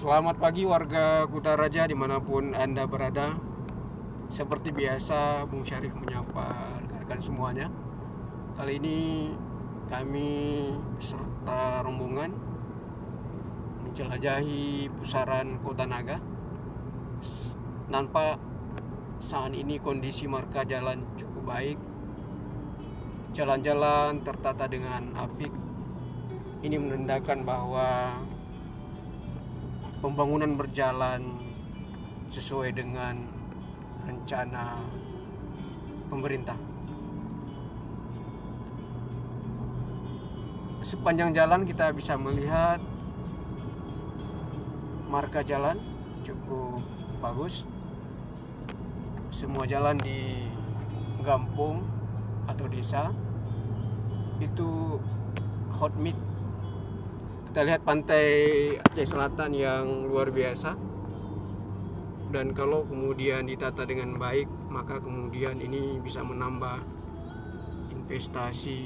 Selamat pagi warga Kutaraja dimanapun Anda berada. Seperti biasa, Bung Syarif menyapa rekan-rekan semuanya. Kali ini kami beserta rombongan menjelajahi pusaran Kota Naga. Nampak saat ini kondisi marka jalan cukup baik. Jalan-jalan tertata dengan apik. Ini menandakan bahwa pembangunan berjalan sesuai dengan rencana pemerintah. Sepanjang jalan kita bisa melihat marka jalan cukup bagus. Semua jalan di kampung atau desa itu hot meet. Kita lihat pantai Aceh Selatan yang luar biasa, dan kalau kemudian ditata dengan baik, maka kemudian ini bisa menambah investasi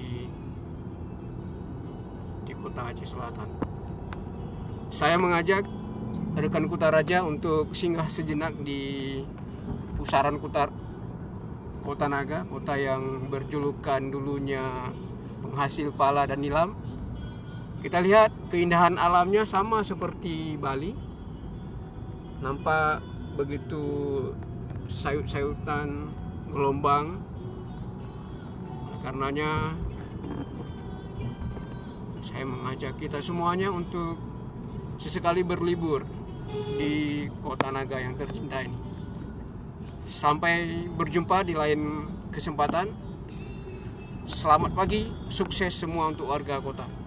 di Kota Aceh Selatan. Saya mengajak rekan Kutaraja untuk singgah sejenak di pusaran Kota Naga, kota yang berjulukan dulunya penghasil pala dan nilam. Kita lihat keindahan alamnya sama seperti Bali. Nampak begitu sayut-sayutan, gelombang. Karenanya saya mengajak kita semuanya untuk sesekali berlibur di Kota Naga yang tercinta ini. Sampai berjumpa di lain kesempatan. Selamat pagi, sukses semua untuk warga kota.